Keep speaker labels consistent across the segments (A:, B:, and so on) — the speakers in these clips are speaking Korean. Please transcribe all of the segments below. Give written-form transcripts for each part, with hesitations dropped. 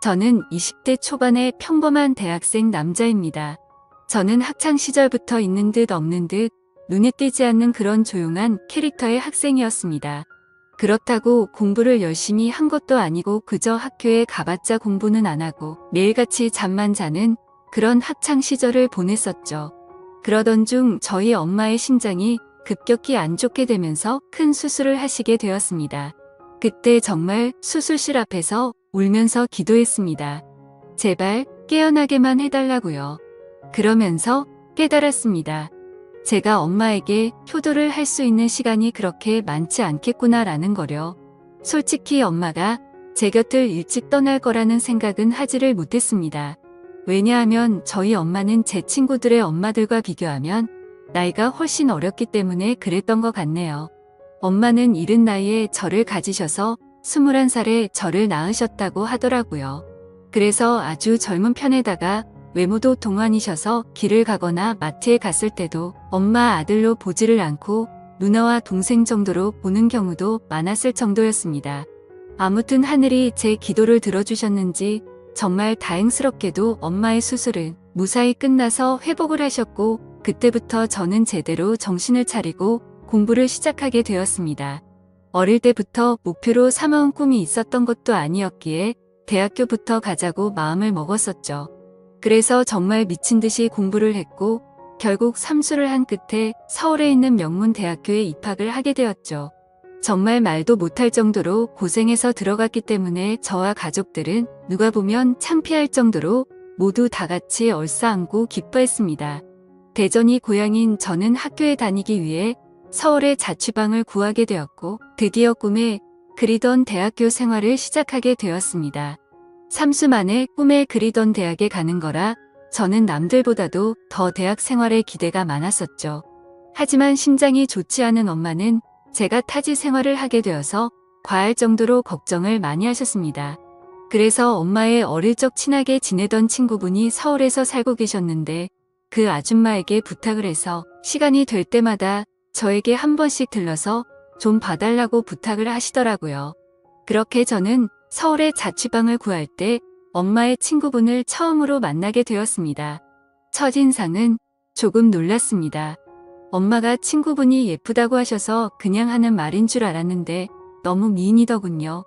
A: 저는 20대 초반의 평범한 대학생 남자입니다. 저는 학창 시절부터 있는 듯 없는 듯 눈에 띄지 않는 그런 조용한 캐릭터의 학생이었습니다. 그렇다고 공부를 열심히 한 것도 아니고 그저 학교에 가봤자 공부는 안 하고 매일같이 잠만 자는 그런 학창 시절을 보냈었죠. 그러던 중 저희 엄마의 심장이 급격히 안 좋게 되면서 큰 수술을 하시게 되었습니다. 그때 정말 수술실 앞에서 울면서 기도했습니다. 제발 깨어나게만 해달라고요. 그러면서 깨달았습니다. 제가 엄마에게 효도를 할 수 있는 시간이 그렇게 많지 않겠구나라는 거려. 솔직히 엄마가 제 곁을 일찍 떠날 거라는 생각은 하지를 못했습니다. 왜냐하면 저희 엄마는 제 친구들의 엄마들과 비교하면 나이가 훨씬 어렸기 때문에 그랬던 것 같네요. 엄마는 이른 나이에 저를 가지셔서 21살에 저를 낳으셨다고 하더라고요. 그래서 아주 젊은 편에다가 외모도 동안이셔서 길을 가거나 마트에 갔을 때도 엄마 아들로 보지를 않고 누나와 동생 정도로 보는 경우도 많았을 정도였습니다. 아무튼 하늘이 제 기도를 들어주셨는지 정말 다행스럽게도 엄마의 수술은 무사히 끝나서 회복을 하셨고 그때부터 저는 제대로 정신을 차리고 공부를 시작하게 되었습니다. 어릴 때부터 목표로 삼아온 꿈이 있었던 것도 아니었기에 대학교부터 가자고 마음을 먹었었죠. 그래서 정말 미친 듯이 공부를 했고 결국 삼수를 한 끝에 서울에 있는 명문 대학교에 입학을 하게 되었죠. 정말 말도 못할 정도로 고생해서 들어갔기 때문에 저와 가족들은 누가 보면 창피할 정도로 모두 다 같이 얼싸안고 기뻐했습니다. 대전이 고향인 저는 학교에 다니기 위해 서울에 자취방을 구하게 되었고 드디어 꿈에 그리던 대학교 생활을 시작하게 되었습니다. 삼수 만에 꿈에 그리던 대학에 가는 거라 저는 남들보다도 더 대학 생활에 기대가 많았었죠. 하지만 심장이 좋지 않은 엄마는 제가 타지 생활을 하게 되어서 과할 정도로 걱정을 많이 하셨습니다. 그래서 엄마의 어릴 적 친하게 지내던 친구분이 서울에서 살고 계셨는데 그 아줌마에게 부탁을 해서 시간이 될 때마다 저에게 한 번씩 들러서 좀 봐달라고 부탁을 하시더라고요. 그렇게 저는 서울에 자취방을 구할 때 엄마의 친구분을 처음으로 만나게 되었습니다. 첫인상은 조금 놀랐습니다. 엄마가 친구분이 예쁘다고 하셔서 그냥 하는 말인 줄 알았는데 너무 미인이더군요.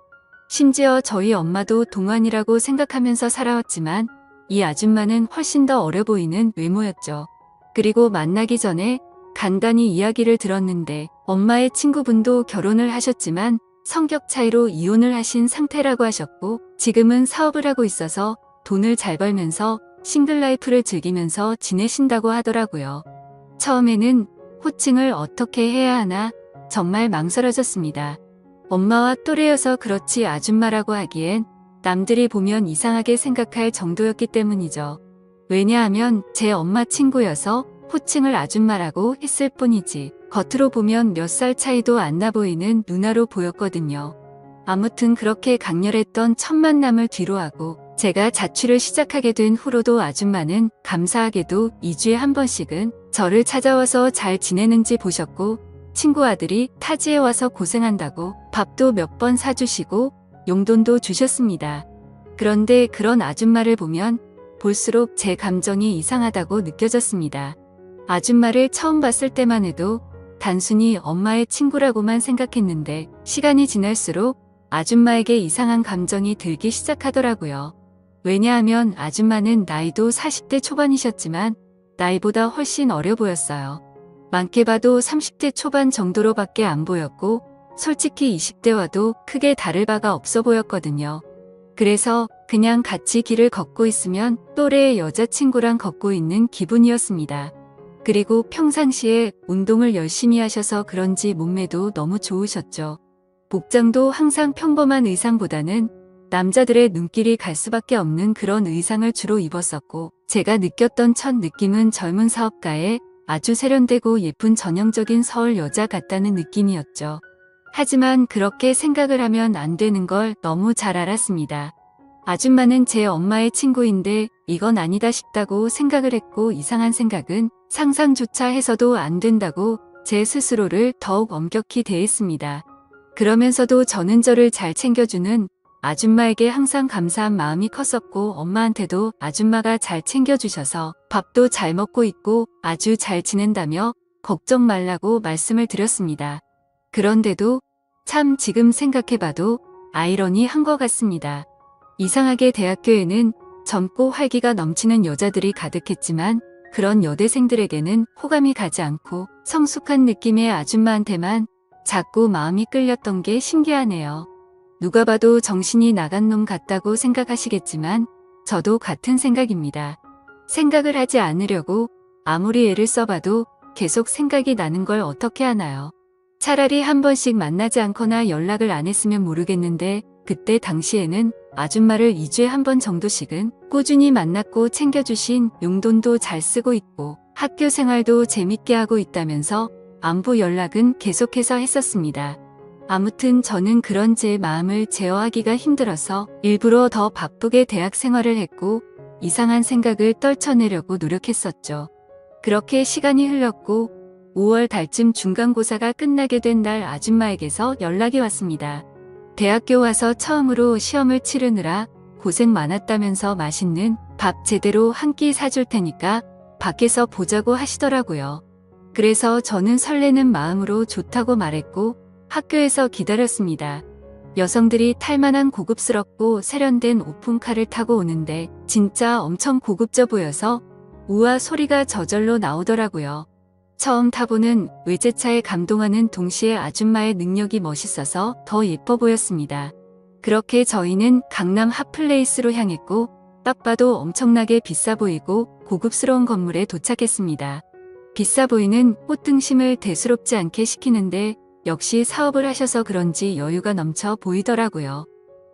A: 심지어 저희 엄마도 동안이라고 생각하면서 살아왔지만 이 아줌마는 훨씬 더 어려 보이는 외모였죠. 그리고 만나기 전에 간단히 이야기를 들었는데 엄마의 친구분도 결혼을 하셨지만 성격 차이로 이혼을 하신 상태라고 하셨고 지금은 사업을 하고 있어서 돈을 잘 벌면서 싱글 라이프를 즐기면서 지내신다고 하더라고요. 처음에는 호칭을 어떻게 해야 하나 정말 망설여졌습니다. 엄마와 또래여서 그렇지 아줌마라고 하기엔 남들이 보면 이상하게 생각할 정도였기 때문이죠. 왜냐하면 제 엄마 친구여서 호칭을 아줌마라고 했을 뿐이지 겉으로 보면 몇 살 차이도 안 나 보이는 누나로 보였거든요. 아무튼 그렇게 강렬했던 첫 만남을 뒤로하고 제가 자취를 시작하게 된 후로도 아줌마는 감사하게도 2주에 한 번씩은 저를 찾아와서 잘 지내는지 보셨고 친구 아들이 타지에 와서 고생한다고 밥도 몇 번 사주시고 용돈도 주셨습니다. 그런데 그런 아줌마를 보면 볼수록 제 감정이 이상하다고 느껴졌습니다. 아줌마를 처음 봤을 때만 해도 단순히 엄마의 친구라고만 생각했는데 시간이 지날수록 아줌마에게 이상한 감정이 들기 시작하더라고요. 왜냐하면 아줌마는 나이도 40대 초반이셨지만 나이보다 훨씬 어려 보였어요. 많게 봐도 30대 초반 정도로밖에 안 보였고 솔직히 20대와도 크게 다를 바가 없어 보였거든요. 그래서 그냥 같이 길을 걷고 있으면 또래의 여자친구랑 걷고 있는 기분이었습니다. 그리고 평상시에 운동을 열심히 하셔서 그런지 몸매도 너무 좋으셨죠. 복장도 항상 평범한 의상보다는 남자들의 눈길이 갈 수밖에 없는 그런 의상을 주로 입었었고 제가 느꼈던 첫 느낌은 젊은 사업가의 아주 세련되고 예쁜 전형적인 서울 여자 같다는 느낌이었죠. 하지만 그렇게 생각을 하면 안 되는 걸 너무 잘 알았습니다. 아줌마는 제 엄마의 친구인데 이건 아니다 싶다고 생각을 했고 이상한 생각은 상상조차 해서도 안 된다고 제 스스로를 더욱 엄격히 대했습니다. 그러면서도 저는 저를 잘 챙겨주는 아줌마에게 항상 감사한 마음이 컸었고 엄마한테도 아줌마가 잘 챙겨주셔서 밥도 잘 먹고 있고 아주 잘 지낸다며 걱정 말라고 말씀을 드렸습니다. 그런데도 참 지금 생각해봐도 아이러니한 것 같습니다. 이상하게 대학교에는 젊고 활기가 넘치는 여자들이 가득했지만 그런 여대생들에게는 호감이 가지 않고 성숙한 느낌의 아줌마한테만 자꾸 마음이 끌렸던 게 신기하네요. 누가 봐도 정신이 나간 놈 같다고 생각하시겠지만 저도 같은 생각입니다. 생각을 하지 않으려고 아무리 애를 써봐도 계속 생각이 나는 걸 어떻게 하나요? 차라리 한 번씩 만나지 않거나 연락을 안 했으면 모르겠는데 그때 당시에는 아줌마를 2주에 한 번 정도씩은 꾸준히 만났고 챙겨주신 용돈도 잘 쓰고 있고 학교 생활도 재밌게 하고 있다면서 안부 연락은 계속해서 했었습니다. 아무튼 저는 그런 제 마음을 제어하기가 힘들어서 일부러 더 바쁘게 대학 생활을 했고 이상한 생각을 떨쳐내려고 노력했었죠. 그렇게 시간이 흘렀고 5월 달쯤 중간고사가 끝나게 된 날 아줌마에게서 연락이 왔습니다. 대학교 와서 처음으로 시험을 치르느라 고생 많았다면서 맛있는 밥 제대로 한 끼 사줄 테니까 밖에서 보자고 하시더라고요. 그래서 저는 설레는 마음으로 좋다고 말했고 학교에서 기다렸습니다. 여성들이 탈만한 고급스럽고 세련된 오픈카를 타고 오는데 진짜 엄청 고급져 보여서 우와 소리가 저절로 나오더라고요. 처음 타보는 외제차에 감동하는 동시에 아줌마의 능력이 멋있어서 더 예뻐 보였습니다. 그렇게 저희는 강남 핫플레이스로 향했고 딱 봐도 엄청나게 비싸 보이고 고급스러운 건물에 도착했습니다. 비싸 보이는 꽃등심을 대수롭지 않게 시키는데 역시 사업을 하셔서 그런지 여유가 넘쳐 보이더라고요.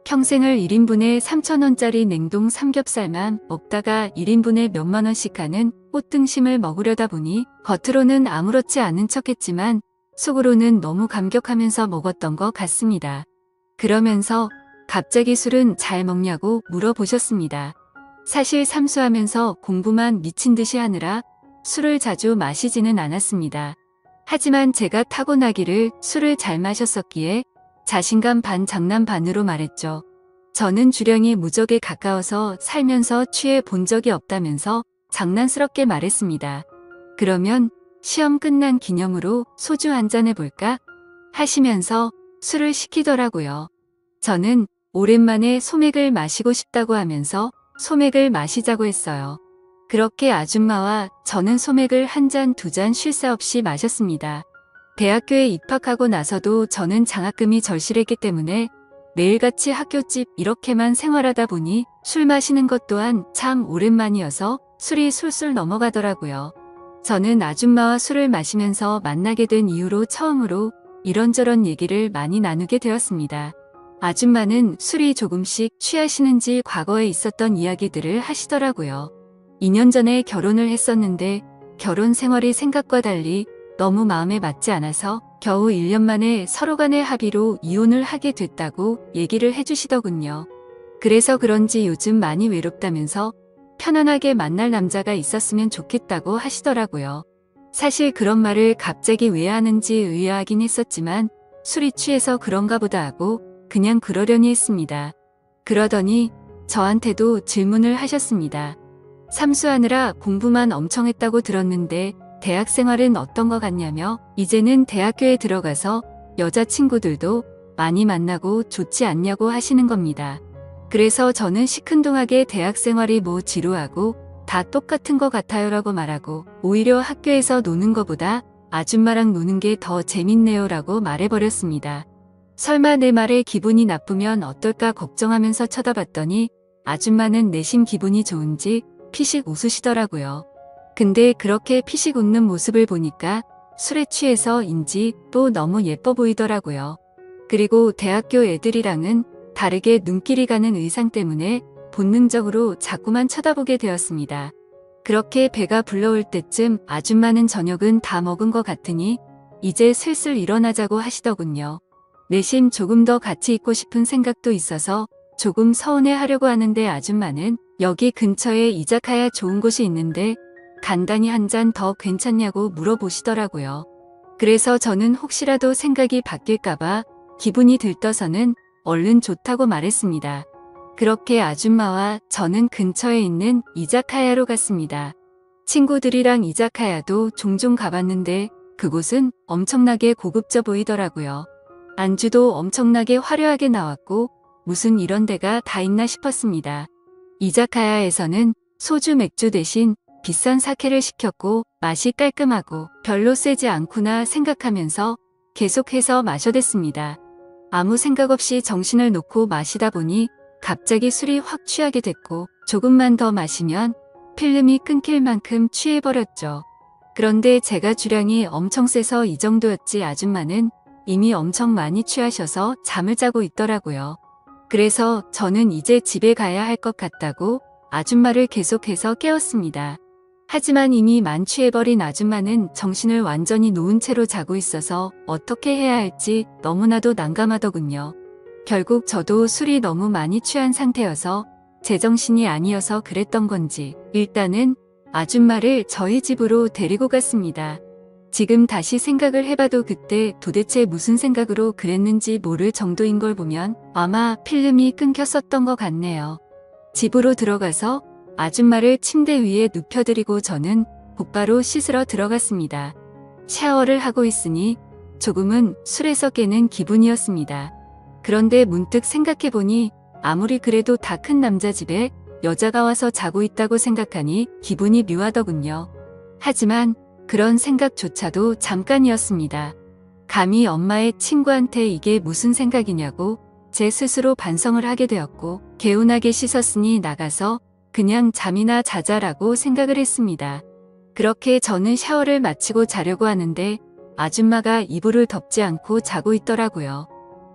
A: 평생을 1인분에 3,000원짜리 냉동 삼겹살만 먹다가 1인분에 몇만 원씩 하는 꽃등심을 먹으려다 보니 겉으로는 아무렇지 않은 척했지만 속으로는 너무 감격하면서 먹었던 것 같습니다. 그러면서 갑자기 술은 잘 먹냐고 물어보셨습니다. 사실 삼수하면서 공부만 미친 듯이 하느라 술을 자주 마시지는 않았습니다. 하지만 제가 타고나기를 술을 잘 마셨었기에 자신감 반 장난 반으로 말했죠. 저는 주량이 무적에 가까워서 살면서 취해 본 적이 없다면서 장난스럽게 말했습니다. 그러면 시험 끝난 기념으로 소주 한잔 해볼까? 하시면서 술을 시키더라고요. 저는 오랜만에 소맥을 마시고 싶다고 하면서 소맥을 마시자고 했어요. 그렇게 아줌마와 저는 소맥을 한 잔, 두 잔 쉴 새 없이 마셨습니다. 대학교에 입학하고 나서도 저는 장학금이 절실했기 때문에 매일같이 학교집 이렇게만 생활하다 보니 술 마시는 것 또한 참 오랜만이어서 술이 술술 넘어가더라고요. 저는 아줌마와 술을 마시면서 만나게 된 이후로 처음으로 이런저런 얘기를 많이 나누게 되었습니다. 아줌마는 술이 조금씩 취하시는지 과거에 있었던 이야기들을 하시더라고요. 2년 전에 결혼을 했었는데 결혼 생활이 생각과 달리 너무 마음에 맞지 않아서 겨우 1년 만에 서로 간의 합의로 이혼을 하게 됐다고 얘기를 해주시더군요. 그래서 그런지 요즘 많이 외롭다면서 편안하게 만날 남자가 있었으면 좋겠다고 하시더라고요. 사실 그런 말을 갑자기 왜 하는지 의아하긴 했었지만 술이 취해서 그런가 보다 하고 그냥 그러려니 했습니다. 그러더니 저한테도 질문을 하셨습니다. 삼수하느라 공부만 엄청 했다고 들었는데 대학 생활은 어떤 것 같냐며 이제는 대학교에 들어가서 여자친구들도 많이 만나고 좋지 않냐고 하시는 겁니다. 그래서 저는 시큰둥하게 대학 생활이 뭐 지루하고 다 똑같은 것 같아요 라고 말하고 오히려 학교에서 노는 것보다 아줌마랑 노는 게 더 재밌네요 라고 말해버렸습니다. 설마 내 말에 기분이 나쁘면 어떨까 걱정하면서 쳐다봤더니 아줌마는 내심 기분이 좋은지 피식 웃으시더라고요. 근데 그렇게 피식 웃는 모습을 보니까 술에 취해서인지 또 너무 예뻐 보이더라고요. 그리고 대학교 애들이랑은 다르게 눈길이 가는 의상 때문에 본능적으로 자꾸만 쳐다보게 되었습니다. 그렇게 배가 불러올 때쯤 아줌마는 저녁은 다 먹은 것 같으니 이제 슬슬 일어나자고 하시더군요. 내심 조금 더 같이 있고 싶은 생각도 있어서 조금 서운해하려고 하는데 아줌마는 여기 근처에 이자카야 좋은 곳이 있는데 간단히 한 잔 더 괜찮냐고 물어보시더라고요. 그래서 저는 혹시라도 생각이 바뀔까봐 기분이 들떠서는 얼른 좋다고 말했습니다. 그렇게 아줌마와 저는 근처에 있는 이자카야로 갔습니다. 친구들이랑 이자카야도 종종 가봤는데 그곳은 엄청나게 고급져 보이더라고요. 안주도 엄청나게 화려하게 나왔고 무슨 이런 데가 다 있나 싶었습니다. 이자카야에서는 소주 맥주 대신 비싼 사케를 시켰고 맛이 깔끔하고 별로 세지 않구나 생각하면서 계속해서 마셔댔습니다. 아무 생각 없이 정신을 놓고 마시다 보니 갑자기 술이 확 취하게 됐고 조금만 더 마시면 필름이 끊길 만큼 취해버렸죠. 그런데 제가 주량이 엄청 세서 이 정도였지 아줌마는 이미 엄청 많이 취하셔서 잠을 자고 있더라고요. 그래서 저는 이제 집에 가야 할 것 같다고 아줌마를 계속해서 깨웠습니다. 하지만 이미 만취해버린 아줌마는 정신을 완전히 놓은 채로 자고 있어서 어떻게 해야 할지 너무나도 난감하더군요. 결국 저도 술이 너무 많이 취한 상태여서 제정신이 아니어서 그랬던 건지 일단은 아줌마를 저희 집으로 데리고 갔습니다. 지금 다시 생각을 해봐도 그때 도대체 무슨 생각으로 그랬는지 모를 정도인 걸 보면 아마 필름이 끊겼었던 것 같네요. 집으로 들어가서 아줌마를 침대 위에 눕혀드리고 저는 곧바로 씻으러 들어갔습니다. 샤워를 하고 있으니 조금은 술에서 깨는 기분이었습니다. 그런데 문득 생각해보니 아무리 그래도 다 큰 남자 집에 여자가 와서 자고 있다고 생각하니 기분이 묘하더군요. 하지만 그런 생각조차도 잠깐이었습니다. 감히 엄마의 친구한테 이게 무슨 생각이냐고 제 스스로 반성을 하게 되었고 개운하게 씻었으니 나가서 그냥 잠이나 자자라고 생각을 했습니다. 그렇게 저는 샤워를 마치고 자려고 하는데 아줌마가 이불을 덮지 않고 자고 있더라고요.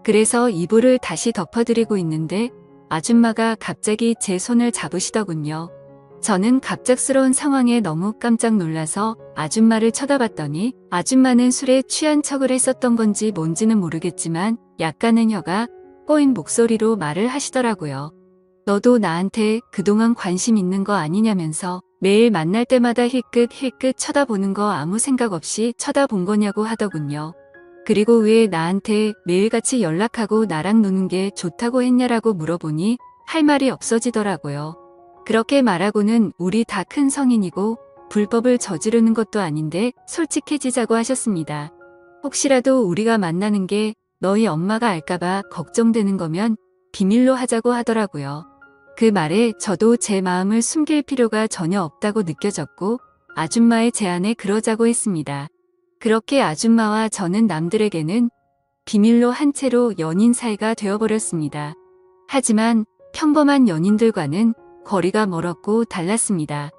A: 그래서 이불을 다시 덮어드리고 있는데 아줌마가 갑자기 제 손을 잡으시더군요. 저는 갑작스러운 상황에 너무 깜짝 놀라서 아줌마를 쳐다봤더니 아줌마는 술에 취한 척을 했었던 건지 뭔지는 모르겠지만 약간은 혀가 꼬인 목소리로 말을 하시더라고요. 너도 나한테 그동안 관심 있는 거 아니냐면서 매일 만날 때마다 힐끗힐끗 쳐다보는 거 아무 생각 없이 쳐다본 거냐고 하더군요. 그리고 왜 나한테 매일같이 연락하고 나랑 노는 게 좋다고 했냐라고 물어보니 할 말이 없어지더라고요. 그렇게 말하고는 우리 다 큰 성인이고 불법을 저지르는 것도 아닌데 솔직해지자고 하셨습니다. 혹시라도 우리가 만나는 게 너희 엄마가 알까봐 걱정되는 거면 비밀로 하자고 하더라고요. 그 말에 저도 제 마음을 숨길 필요가 전혀 없다고 느껴졌고 아줌마의 제안에 그러자고 했습니다. 그렇게 아줌마와 저는 남들에게는 비밀로 한 채로 연인 사이가 되어버렸습니다. 하지만 평범한 연인들과는 거리가 멀었고 달랐습니다.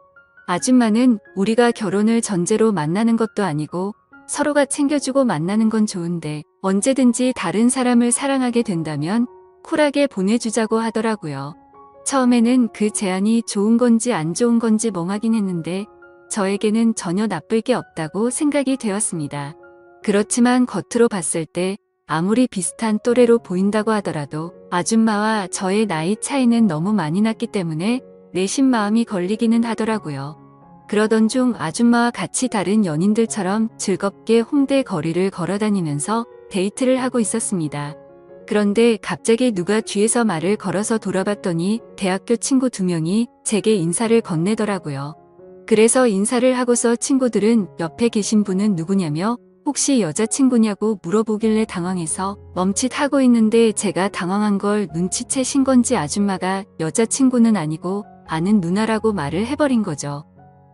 A: 아줌마는 우리가 결혼을 전제로 만나는 것도 아니고 서로가 챙겨주고 만나는 건 좋은데 언제든지 다른 사람을 사랑하게 된다면 쿨하게 보내주자고 하더라고요. 처음에는 그 제안이 좋은 건지 안 좋은 건지 멍하긴 했는데 저에게는 전혀 나쁠 게 없다고 생각이 되었습니다. 그렇지만 겉으로 봤을 때 아무리 비슷한 또래로 보인다고 하더라도 아줌마와 저의 나이 차이는 너무 많이 났기 때문에 내심 마음이 걸리기는 하더라고요. 그러던 중 아줌마와 같이 다른 연인들처럼 즐겁게 홍대 거리를 걸어다니면서 데이트를 하고 있었습니다. 그런데 갑자기 누가 뒤에서 말을 걸어서 돌아봤더니 대학교 친구 2명이 제게 인사를 건네더라고요. 그래서 인사를 하고서 친구들은 옆에 계신 분은 누구냐며 혹시 여자친구냐고 물어보길래 당황해서 멈칫하고 있는데 제가 당황한 걸 눈치채신 건지 아줌마가 여자친구는 아니고 아는 누나라고 말을 해버린 거죠.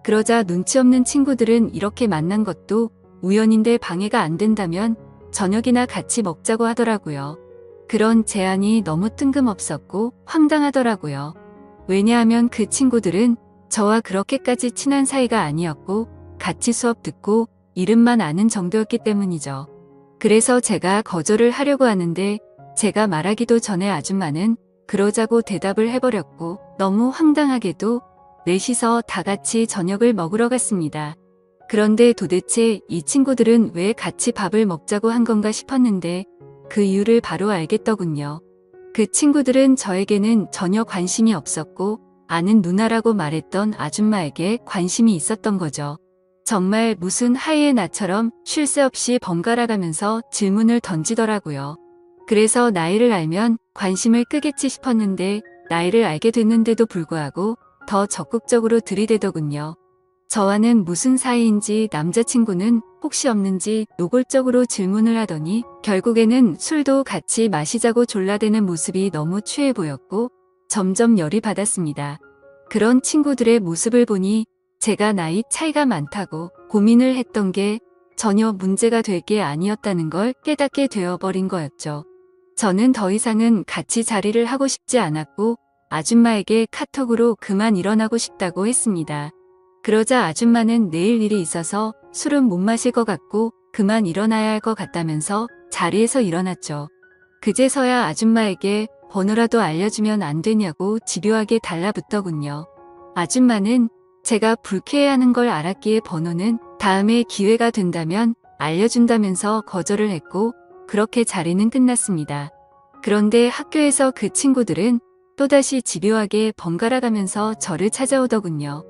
A: 그러자 눈치 없는 친구들은 이렇게 만난 것도 우연인데 방해가 안 된다면 저녁이나 같이 먹자고 하더라고요. 그런 제안이 너무 뜬금없었고 황당하더라고요. 왜냐하면 그 친구들은 저와 그렇게까지 친한 사이가 아니었고 같이 수업 듣고 이름만 아는 정도였기 때문이죠. 그래서 제가 거절을 하려고 하는데 제가 말하기도 전에 아줌마는 그러자고 대답을 해버렸고 너무 황당하게도 넷이서 다 같이 저녁을 먹으러 갔습니다. 그런데 도대체 이 친구들은 왜 같이 밥을 먹자고 한 건가 싶었는데 그 이유를 바로 알겠더군요. 그 친구들은 저에게는 전혀 관심이 없었고 아는 누나라고 말했던 아줌마에게 관심이 있었던 거죠. 정말 무슨 하이에나처럼 쉴 새 없이 번갈아 가면서 질문을 던지더라고요. 그래서 나이를 알면 관심을 끄겠지 싶었는데 나이를 알게 됐는데도 불구하고 더 적극적으로 들이대더군요. 저와는 무슨 사이인지 남자친구는 혹시 없는지 노골적으로 질문을 하더니 결국에는 술도 같이 마시자고 졸라대는 모습이 너무 취해 보였고 점점 열이 받았습니다. 그런 친구들의 모습을 보니 제가 나이 차이가 많다고 고민을 했던 게 전혀 문제가 될 게 아니었다는 걸 깨닫게 되어버린 거였죠. 저는 더 이상은 같이 자리를 하고 싶지 않았고 아줌마에게 카톡으로 그만 일어나고 싶다고 했습니다. 그러자 아줌마는 내일 일이 있어서 술은 못 마실 것 같고 그만 일어나야 할 것 같다면서 자리에서 일어났죠. 그제서야 아줌마에게 번호라도 알려주면 안 되냐고 집요하게 달라붙더군요. 아줌마는 제가 불쾌해하는 걸 알았기에 번호는 다음에 기회가 된다면 알려준다면서 거절을 했고 그렇게 자리는 끝났습니다. 그런데 학교에서 그 친구들은 또다시 집요하게 번갈아 가면서 저를 찾아오더군요.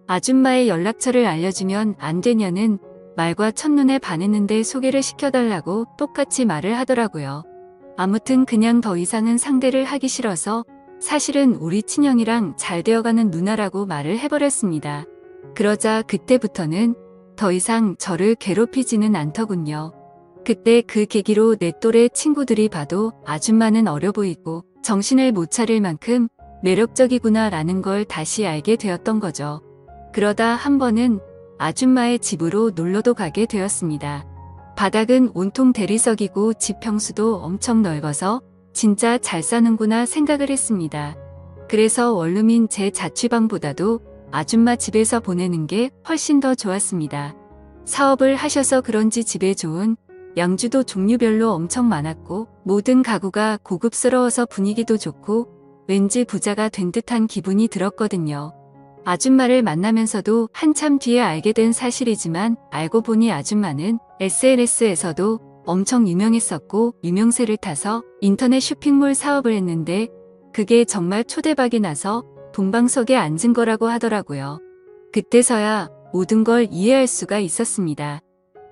A: 아줌마의 연락처를 알려주면 안 되냐는 말과 첫눈에 반했는데 소개를 시켜달라고 똑같이 말을 하더라고요. 아무튼 그냥 더 이상은 상대를 하기 싫어서 사실은 우리 친형이랑 잘 되어가는 누나라고 말을 해버렸습니다. 그러자 그때부터는 더 이상 저를 괴롭히지는 않더군요. 그때 그 계기로 내 또래 친구들이 봐도 아줌마는 어려 보이고 정신을 못 차릴 만큼 매력적이구나라는 걸 다시 알게 되었던 거죠. 그러다 한 번은 아줌마의 집으로 놀러도 가게 되었습니다. 바닥은 온통 대리석이고 집 평수도 엄청 넓어서 진짜 잘 사는구나 생각을 했습니다. 그래서 원룸인 제 자취방보다도 아줌마 집에서 보내는 게 훨씬 더 좋았습니다. 사업을 하셔서 그런지 집에 좋은 양주도 종류별로 엄청 많았고 모든 가구가 고급스러워서 분위기도 좋고 왠지 부자가 된 듯한 기분이 들었거든요. 아줌마를 만나면서도 한참 뒤에 알게 된 사실이지만 알고 보니 아줌마는 SNS에서도 엄청 유명했었고 유명세를 타서 인터넷 쇼핑몰 사업을 했는데 그게 정말 초대박이 나서 동방석에 앉은 거라고 하더라고요. 그때서야 모든 걸 이해할 수가 있었습니다.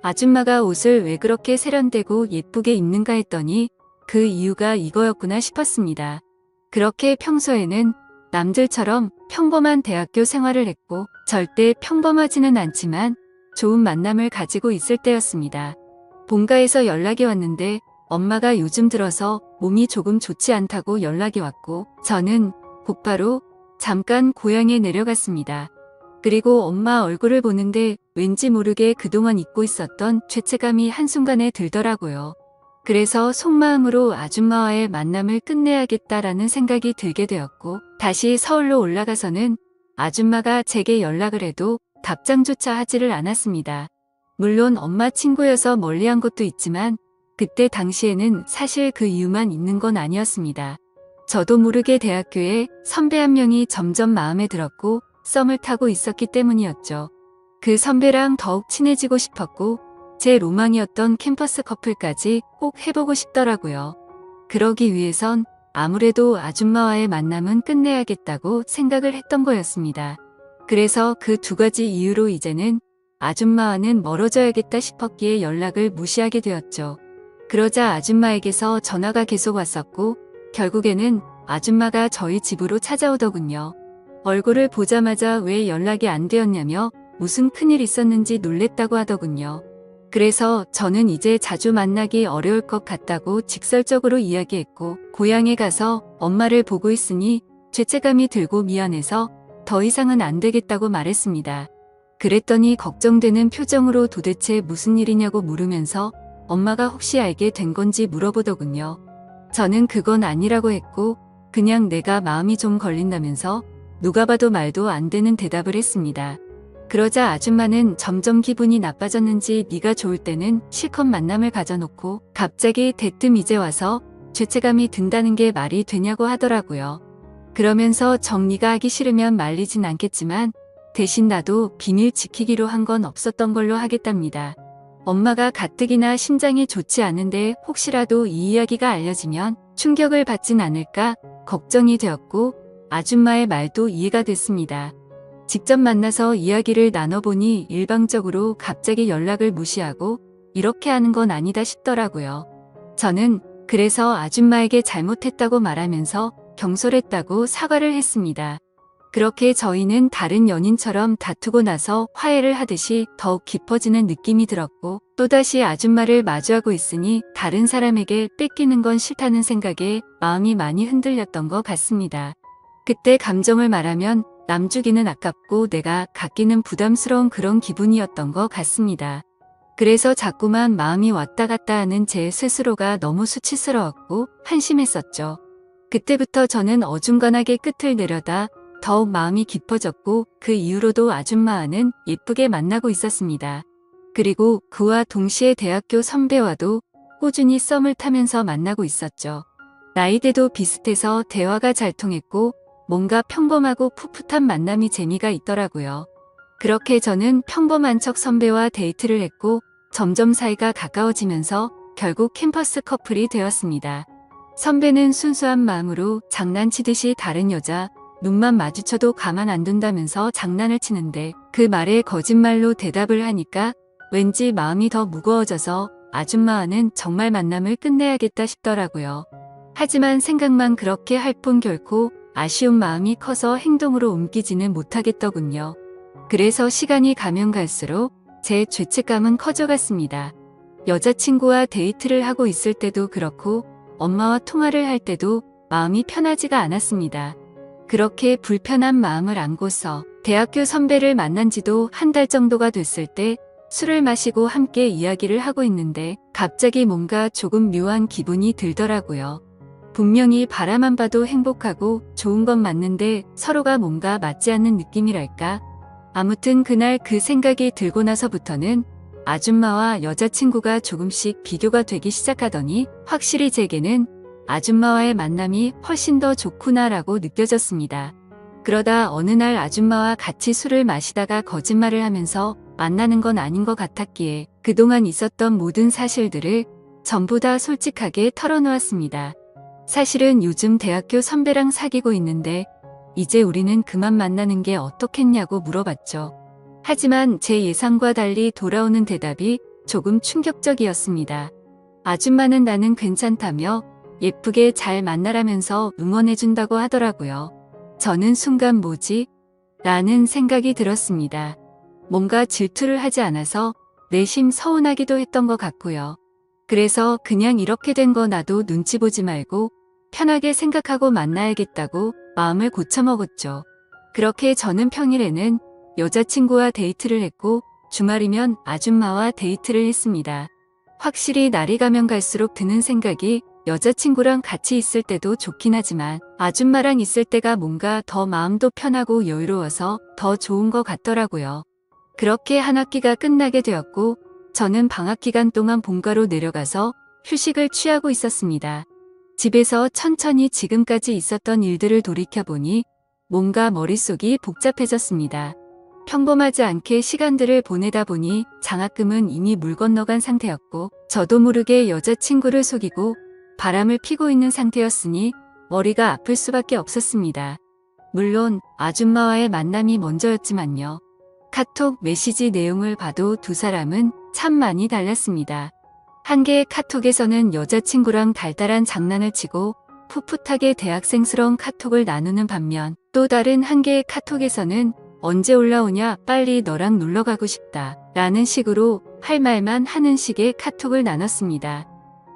A: 아줌마가 옷을 왜 그렇게 세련되고 예쁘게 입는가 했더니 그 이유가 이거였구나 싶었습니다. 그렇게 평소에는 남들처럼 평범한 대학교 생활을 했고 절대 평범하지는 않지만 좋은 만남을 가지고 있을 때였습니다. 본가에서 연락이 왔는데 엄마가 요즘 들어서 몸이 조금 좋지 않다고 연락이 왔고 저는 곧바로 잠깐 고향에 내려갔습니다. 그리고 엄마 얼굴을 보는데 왠지 모르게 그동안 잊고 있었던 죄책감이 한순간에 들더라고요. 그래서 속마음으로 아줌마와의 만남을 끝내야겠다라는 생각이 들게 되었고 다시 서울로 올라가서는 아줌마가 제게 연락을 해도 답장조차 하지를 않았습니다. 물론 엄마 친구여서 멀리한 것도 있지만 그때 당시에는 사실 그 이유만 있는 건 아니었습니다. 저도 모르게 대학교에 선배 한 명이 점점 마음에 들었고 썸을 타고 있었기 때문이었죠. 그 선배랑 더욱 친해지고 싶었고 제 로망이었던 캠퍼스 커플까지 꼭 해보고 싶더라고요. 그러기 위해선 아무래도 아줌마와의 만남은 끝내야겠다고 생각을 했던 거였습니다. 그래서 그 두 가지 이유로 이제는 아줌마와는 멀어져야겠다 싶었기에 연락을 무시하게 되었죠. 그러자 아줌마에게서 전화가 계속 왔었고 결국에는 아줌마가 저희 집으로 찾아오더군요. 얼굴을 보자마자 왜 연락이 안 되었냐며 무슨 큰일 있었는지 놀랬다고 하더군요. 그래서 저는 이제 자주 만나기 어려울 것 같다고 직설적으로 이야기했고 고향에 가서 엄마를 보고 있으니 죄책감이 들고 미안해서 더 이상은 안 되겠다고 말했습니다. 그랬더니 걱정되는 표정으로 도대체 무슨 일이냐고 물으면서 엄마가 혹시 알게 된 건지 물어보더군요. 저는 그건 아니라고 했고 그냥 내가 마음이 좀 걸린다면서 누가 봐도 말도 안 되는 대답을 했습니다. 그러자 아줌마는 점점 기분이 나빠졌는지 네가 좋을 때는 실컷 만남을 가져놓고 갑자기 대뜸 이제 와서 죄책감이 든다는 게 말이 되냐고 하더라고요. 그러면서 정리가 하기 싫으면 말리진 않겠지만 대신 나도 비밀 지키기로 한 건 없었던 걸로 하겠답니다. 엄마가 가뜩이나 심장이 좋지 않은데 혹시라도 이 이야기가 알려지면 충격을 받진 않을까 걱정이 되었고 아줌마의 말도 이해가 됐습니다. 직접 만나서 이야기를 나눠보니 일방적으로 갑자기 연락을 무시하고 이렇게 하는 건 아니다 싶더라고요. 저는 그래서 아줌마에게 잘못했다고 말하면서 경솔했다고 사과를 했습니다. 그렇게 저희는 다른 연인처럼 다투고 나서 화해를 하듯이 더욱 깊어지는 느낌이 들었고 또다시 아줌마를 마주하고 있으니 다른 사람에게 뺏기는 건 싫다는 생각에 마음이 많이 흔들렸던 것 같습니다. 그때 감정을 말하면 남주기는 아깝고 내가 갖기는 부담스러운 그런 기분이었던 것 같습니다. 그래서 자꾸만 마음이 왔다 갔다 하는 제 스스로가 너무 수치스러웠고 한심했었죠. 그때부터 저는 어중간하게 끝을 내려다 더욱 마음이 깊어졌고 그 이후로도 아줌마와는 예쁘게 만나고 있었습니다. 그리고 그와 동시에 대학교 선배와도 꾸준히 썸을 타면서 만나고 있었죠. 나이대도 비슷해서 대화가 잘 통했고 뭔가 평범하고 풋풋한 만남이 재미가 있더라고요. 그렇게 저는 평범한 척 선배와 데이트를 했고 점점 사이가 가까워지면서 결국 캠퍼스 커플이 되었습니다. 선배는 순수한 마음으로 장난치듯이 다른 여자 눈만 마주쳐도 가만 안 둔다면서 장난을 치는데 그 말에 거짓말로 대답을 하니까 왠지 마음이 더 무거워져서 아줌마와는 정말 만남을 끝내야겠다 싶더라고요. 하지만 생각만 그렇게 할 뿐 결코 아쉬운 마음이 커서 행동으로 옮기지는 못하겠더군요. 그래서 시간이 가면 갈수록 제 죄책감은 커져갔습니다. 여자친구와 데이트를 하고 있을 때도 그렇고 엄마와 통화를 할 때도 마음이 편하지가 않았습니다. 그렇게 불편한 마음을 안고서 대학교 선배를 만난 지도 한 달 정도가 됐을 때 술을 마시고 함께 이야기를 하고 있는데 갑자기 뭔가 조금 묘한 기분이 들더라고요. 분명히 바라만 봐도 행복하고 좋은 건 맞는데 서로가 뭔가 맞지 않는 느낌이랄까? 아무튼 그날 그 생각이 들고 나서부터는 아줌마와 여자친구가 조금씩 비교가 되기 시작하더니 확실히 제게는 아줌마와의 만남이 훨씬 더 좋구나라고 느껴졌습니다. 그러다 어느 날 아줌마와 같이 술을 마시다가 거짓말을 하면서 만나는 건 아닌 것 같았기에 그동안 있었던 모든 사실들을 전부 다 솔직하게 털어놓았습니다. 사실은 요즘 대학교 선배랑 사귀고 있는데 이제 우리는 그만 만나는 게 어떻겠냐고 물어봤죠. 하지만 제 예상과 달리 돌아오는 대답이 조금 충격적이었습니다. 아줌마는 나는 괜찮다며 예쁘게 잘 만나라면서 응원해준다고 하더라고요. 저는 순간 뭐지? 라는 생각이 들었습니다. 뭔가 질투를 하지 않아서 내심 서운하기도 했던 것 같고요. 그래서 그냥 이렇게 된 거 나도 눈치 보지 말고 편하게 생각하고 만나야겠다고 마음을 고쳐먹었죠. 그렇게 저는 평일에는 여자친구와 데이트를 했고 주말이면 아줌마와 데이트를 했습니다. 확실히 날이 가면 갈수록 드는 생각이 여자친구랑 같이 있을 때도 좋긴 하지만 아줌마랑 있을 때가 뭔가 더 마음도 편하고 여유로워서 더 좋은 것 같더라고요. 그렇게 한 학기가 끝나게 되었고 저는 방학 기간 동안 본가로 내려가서 휴식을 취하고 있었습니다. 집에서 천천히 지금까지 있었던 일들을 돌이켜보니 뭔가 머릿속이 복잡해졌습니다. 평범하지 않게 시간들을 보내다 보니 장학금은 이미 물 건너간 상태였고 저도 모르게 여자친구를 속이고 바람을 피고 있는 상태였으니 머리가 아플 수밖에 없었습니다. 물론 아줌마와의 만남이 먼저였지만요. 카톡 메시지 내용을 봐도 두 사람은 참 많이 달랐습니다. 한 개의 카톡에서는 여자친구랑 달달한 장난을 치고 풋풋하게 대학생스러운 카톡을 나누는 반면 또 다른 한 개의 카톡에서는 언제 올라오냐 빨리 너랑 놀러가고 싶다 라는 식으로 할 말만 하는 식의 카톡을 나눴습니다.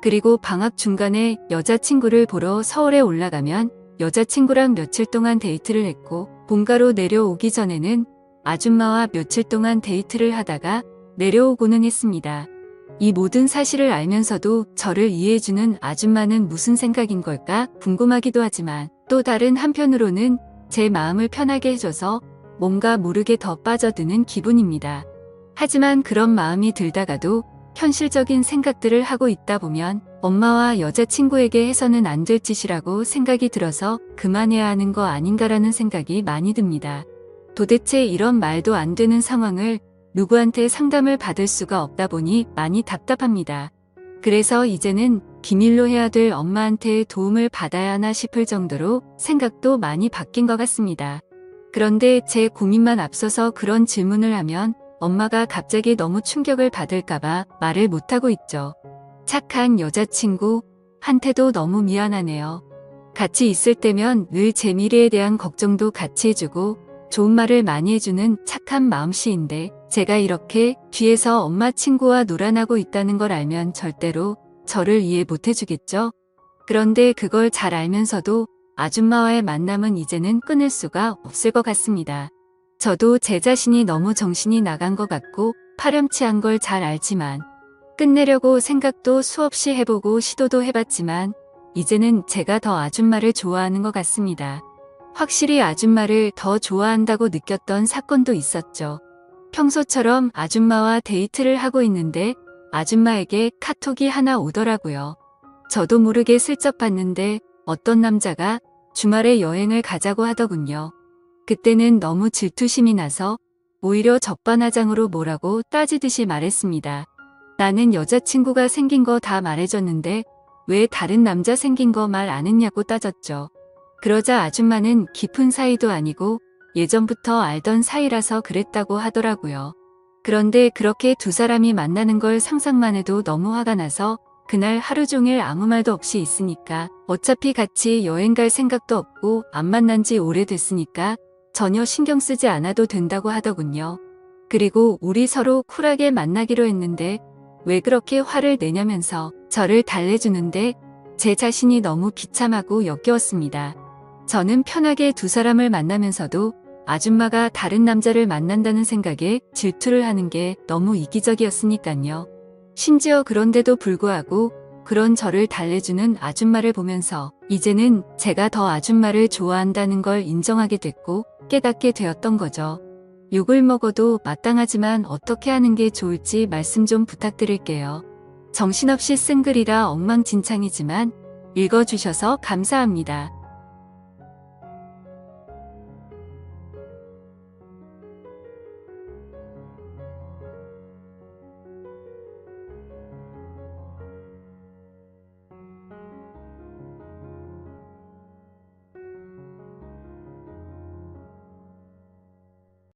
A: 그리고 방학 중간에 여자친구를 보러 서울에 올라가면 여자친구랑 며칠 동안 데이트를 했고 본가로 내려오기 전에는 아줌마와 며칠 동안 데이트를 하다가 내려오고는 했습니다. 이 모든 사실을 알면서도 저를 이해해주는 아줌마는 무슨 생각인 걸까 궁금하기도 하지만 또 다른 한편으로는 제 마음을 편하게 해줘서 뭔가 모르게 더 빠져드는 기분입니다. 하지만 그런 마음이 들다가도 현실적인 생각들을 하고 있다 보면 엄마와 여자친구에게 해서는 안 될 짓이라고 생각이 들어서 그만해야 하는 거 아닌가라는 생각이 많이 듭니다. 도대체 이런 말도 안 되는 상황을 누구한테 상담을 받을 수가 없다 보니 많이 답답합니다. 그래서 이제는 비밀로 해야 될 엄마한테 도움을 받아야 하나 싶을 정도로 생각도 많이 바뀐 것 같습니다. 그런데 제 고민만 앞서서 그런 질문을 하면 엄마가 갑자기 너무 충격을 받을까봐 말을 못하고 있죠. 착한 여자친구, 한테도 너무 미안하네요. 같이 있을 때면 늘 제 미래에 대한 걱정도 같이 해주고 좋은 말을 많이 해주는 착한 마음씨인데 제가 이렇게 뒤에서 엄마 친구와 놀아나고 있다는 걸 알면 절대로 저를 이해 못 해주겠죠? 그런데 그걸 잘 알면서도 아줌마와의 만남은 이제는 끊을 수가 없을 것 같습니다. 저도 제 자신이 너무 정신이 나간 것 같고 파렴치한 걸 잘 알지만 끝내려고 생각도 수없이 해보고 시도도 해봤지만 이제는 제가 더 아줌마를 좋아하는 것 같습니다. 확실히 아줌마를 더 좋아한다고 느꼈던 사건도 있었죠. 평소처럼 아줌마와 데이트를 하고 있는데 아줌마에게 카톡이 하나 오더라고요. 저도 모르게 슬쩍 봤는데 어떤 남자가 주말에 여행을 가자고 하더군요. 그때는 너무 질투심이 나서 오히려 적반하장으로 뭐라고 따지듯이 말했습니다. 나는 여자친구가 생긴 거 다 말해줬는데 왜 다른 남자 생긴 거 말 안 했냐고 따졌죠. 그러자 아줌마는 깊은 사이도 아니고 예전부터 알던 사이라서 그랬다고 하더라고요. 그런데 그렇게 두 사람이 만나는 걸 상상만 해도 너무 화가 나서 그날 하루 종일 아무 말도 없이 있으니까 어차피 같이 여행 갈 생각도 없고 안 만난 지 오래됐으니까 전혀 신경 쓰지 않아도 된다고 하더군요. 그리고 우리 서로 쿨하게 만나기로 했는데 왜 그렇게 화를 내냐면서 저를 달래주는데 제 자신이 너무 비참하고 역겨웠습니다. 저는 편하게 두 사람을 만나면서도 아줌마가 다른 남자를 만난다는 생각에 질투를 하는 게 너무 이기적이었으니까요. 심지어 그런데도 불구하고 그런 저를 달래주는 아줌마를 보면서 이제는 제가 더 아줌마를 좋아한다는 걸 인정하게 됐고 깨닫게 되었던 거죠. 욕을 먹어도 마땅하지만 어떻게 하는 게 좋을지 말씀 좀 부탁드릴게요. 정신없이 쓴 글이라 엉망진창이지만 읽어주셔서 감사합니다.